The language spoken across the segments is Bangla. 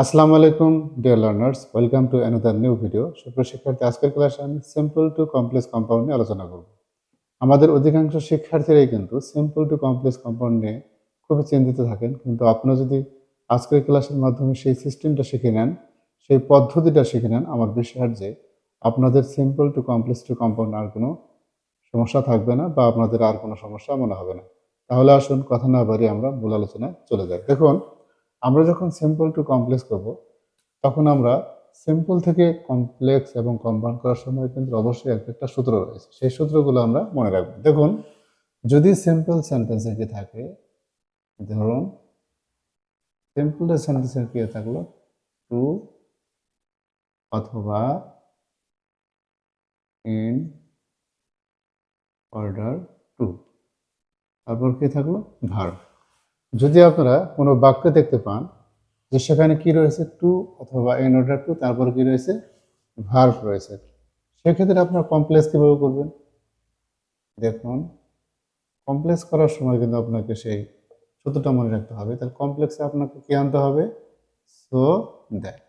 আসসালামু আলাইকুম dear learners, welcome to another new video. সুপ্রিয় শিক্ষার্থী, আজকের ক্লাসে আমি সিম্পল টু কমপ্লেক্স কম্পাউন্ড নিয়ে আলোচনা করব। আমাদের অধিকাংশ শিক্ষার্থীরাই কিন্তু সিম্পল টু কমপ্লেক্স কম্পাউন্ড নিয়ে খুবই চিন্তিত থাকেন, কিন্তু আপনারা যদি আজকের ক্লাসের মাধ্যমে সেই সিস্টেমটা শিখে নেন, সেই পদ্ধতিটা শিখে নেন, আমার বিশ্বাস যে আপনাদের simple to complex to compound আর কোনো সমস্যা থাকবে না বা আপনাদের আর কোনো সমস্যা মনে হবে না। তাহলে আসুন কথা না বাড়িয়ে আমরা মূল আলোচনায় চলে যাই। দেখুন, আমরা যখন সিম্পল টু কমপ্লেক্স করব, তখন আমরা সিম্পল থেকে কমপ্লেক্স এবং কম্পাউন্ড করার সময় কিন্তু অবশ্যই একটা সূত্র রয়েছে। সেই সূত্রগুলো আমরা মনে রাখবো। দেখুন, যদি সিম্পল সেন্টেন্স কি থাকে, ধরুন সিম্পল সেন্টেন্সের কি থাকলো, টু অথবা ইন অর্ডার টু, তারপর কি থাকলো ভার্ব। যদি আপনারা কোনো বাক্য দেখতে পান যে সেখানে কি রয়েছে, টু অথবা ইন অর্ডার টু, তারপর কি রয়েছে, ভার্ব রয়েছে, সেক্ষেত্রে আপনারা কমপ্লেক্স কিভাবে করবেন? দেখুন, কমপ্লেক্স করার সময় কিন্তু আপনাকে সেই সূত্রটা মনে রাখতে হবে। তাহলে কমপ্লেক্সে আপনাকে কি আনতে হবে? So that.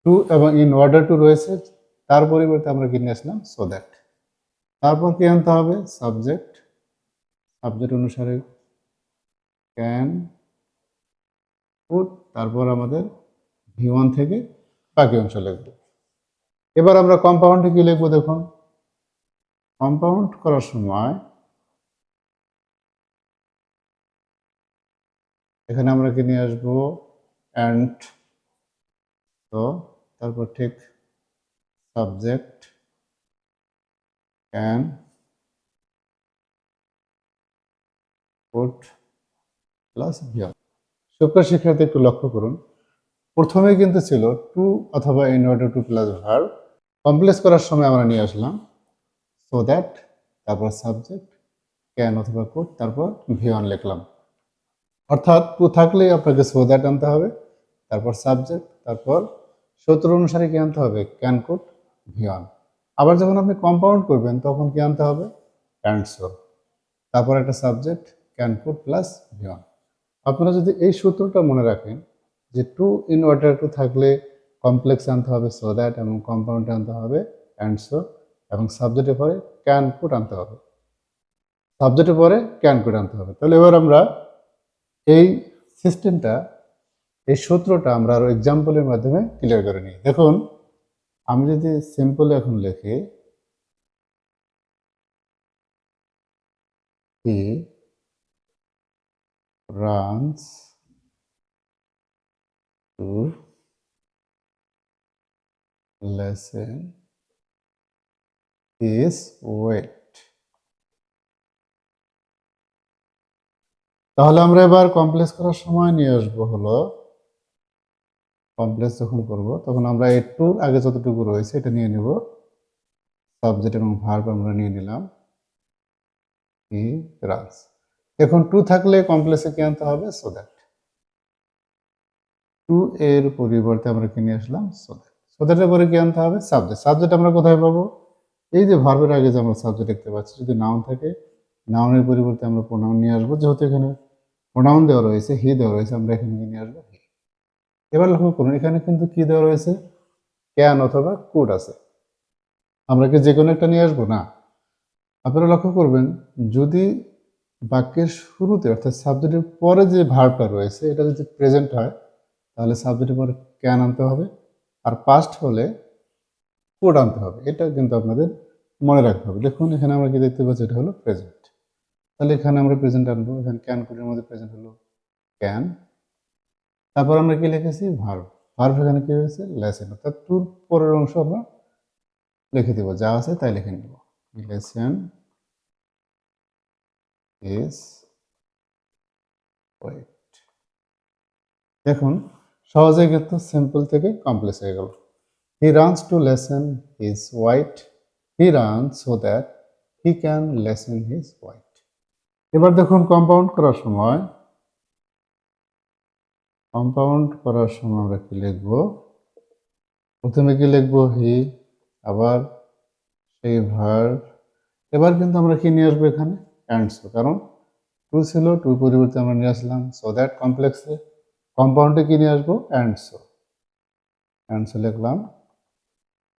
টু এবং ইন অর্ডার টু রয়েছে, তার পরিবর্তে আমরা কি নিয়ে আসলাম? So that. তারপর কি আনতে হবে? সাবজেক্ট। সাবজেক্ট অনুসারে ক্যান, কুড, তারপর আমাদের ভি1 থেকে বাকি অংশ লিখব। এবার আমরা কম্পাউন্ডে কি লিখবো? দেখুন, কম্পাউন্ড করার সময় এখানে আমরা কি নিয়ে আসবো? অ্যান্ড। তো তারপর ঠিক সাবজেক্ট ক্যান, কুড প্লাস ভিওন। সুপ্রিয় শিক্ষার্থী, একটু লক্ষ্য করুন, প্রথমে কিন্তু ছিল টু অথবা in order to plus verb. Complex করার সময় আমরা নিয়ে আসলাম সো দ্যাট, তারপর সাবজেক্ট ক্যান অথবা কুড, তারপর ভিওন লিখলাম। অর্থাৎ টু থাকলেই আপনাকে সো দ্যাট আনতে হবে, তারপর সাবজেক্ট, তারপর সূত্র অনুসারে কি আনতে হবে? Can, could, ভিওন। আবার যখন আপনি কম্পাউন্ড করবেন তখন কি আনতে হবে? অ্যান্ড সো, তারপর একটা সাবজেক্ট ক্যান, কুড প্লাস ভিওন। আপনারা যদি এই সূত্রটা মনে রাখেন যে টু ইন অর্ডার টু থাকলে কমপ্লেক্স আনতে হবে সো দ্যাট, এবং কম্পাউন্ডে আনতে হবে অ্যান্ড সো, এবং সাবজেক্টের পরে ক্যান, কুড আনতে হবে, সাবজেক্টের পরে ক্যান, কুড আনতে হবে। তাহলে এবার আমরা এই সিস্টেমটা, এই সূত্রটা আমরা আরো এক্সাম্পলের মাধ্যমে ক্লিয়ার করে নিই। দেখুন, আমি যদি সিম্পল এখন লিখি, he runs to lessen his weight, তাহলে আমরা এবার কমপ্লেক্স করার সময় নিয়ে আসবো হলো, কমপ্লেক্স যখন করব তখন আমরা এই টুর আগে যতটুকু রয়েছে এটা নিয়ে নেব, সাবজেক্ট এবং ভার্ব আমরা নিয়ে নিলাম, হি রানস। এখন টু থাকলে কমপ্লেক্সে কি আনতে হবে? So that. টু এর পরিবর্তে আমরা কি নিয়ে আসলাম? So that. সো দ্যাটের পরে কি আনতে হবে? সাবজেক্ট। সাবজেক্ট আমরা কোথায় পাবো? এই যে ভার্বের আগে যে আমরা সাবজেক্ট দেখতে পাচ্ছি, যদি নাউন থাকে নাউনের পরিবর্তে আমরা প্রোনাউন নিয়ে আসবো, যেহেতু এখানে প্রোনাউন দেওয়া রয়েছে, হি দেওয়া রয়েছে, আমরা এখানে কি নিয়ে আসবো? হি। এবার লক্ষ্য করুন, এখানে কিন্তু কি দেওয়া রয়েছে? ক্যান অথবা কুড আছে। আমরা কি যে কোনো একটা নিয়ে আসবো? না। আপনারা লক্ষ্য করবেন, যদি বাক্যের শুরুতে অর্থাৎ সাবজেক্টের পরে যে ভার্বটা রয়েছে এটা যদি প্রেজেন্ট হয়, তাহলে সাবজেক্টের পরে ক্যান আনতে হবে, আর পাস্ট হলে কুড আনতে হবে। এটা কিন্তু আপনাদের মনে রাখতে হবে। দেখুন, এখানে আমরা কি দেখতে পাচ্ছি? এটা হলো প্রেজেন্ট। তাহলে এখানে আমরা প্রেজেন্ট আনবো, এখানে ক্যান, কুডের মধ্যে প্রেজেন্ট হলো ক্যান। তারপর আমরা কি লিখেছি? ভার্ব। ভার্ব এখানে কি হয়েছে? লেসেন। অর্থাৎ টুর পরের অংশ আমরা লিখে দিব, যা আছে তাই লিখে নিব। Lessen is weight. দেখুন, সহজে কিন্তু সিম্পল থেকে কমপ্লেক্স হয়ে গেল। He runs to lessen his weight, he runs so that he can lessen his weight. এবার দেখুন, কম্পাউন্ড করার সময় আমরা কি লিখব? প্রথমে কি লিখবো? হি, আবার সেই ভার্ব। এবার কিন্তু আমরা কি নিয়ে আসবো এখানে? অ্যান্ড সো, কারণ টু ছিল, টুর পরিবর্তে আমরা নিয়ে আসলাম সো দ্যাট কমপ্লেক্সে। কম্পাউন্ডে কি নিয়ে আসবো, অ্যান্ড সো লিখলাম।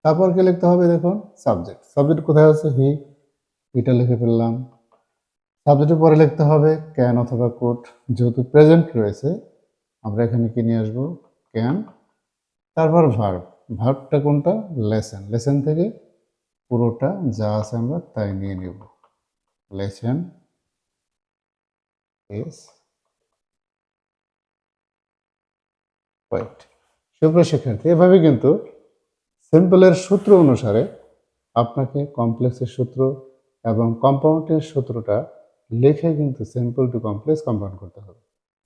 তারপর কি লিখতে হবে দেখুন, সাবজেক্ট কোথায় আছে, হি, এটা লিখে ফেললাম। সাবজেক্টের পরে লিখতে হবে ক্যান অথবা কুড, যেহেতু প্রেজেন্ট রয়েছে আমরা এখানে কি নিয়ে আসবো, ক্যান। তারপর ভার্বটা কোনটা, লেসেন থেকে পুরোটা যা আছে আমরা তাই নিয়ে নেব, লেসেন ইজ হোয়াইট। সুপ্রিয় শিক্ষার্থী, এভাবে কিন্তু সিম্পলের সূত্র অনুসারে আপনাকে কমপ্লেক্সের সূত্র এবং কম্পাউন্ডের সূত্রটা লিখে কিন্তু সিম্পল টু কমপ্লেক্স কম্পাউন্ড করতে হবে।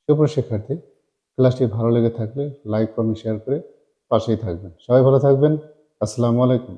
সুপ্রিয় শিক্ষার্থী, ক্লাসটি ভালো লেগে থাকলে লাইক, কমেন্ট, শেয়ার করে পাশেই থাকবেন। সবাই ভালো থাকবেন। আসসালামু আলাইকুম।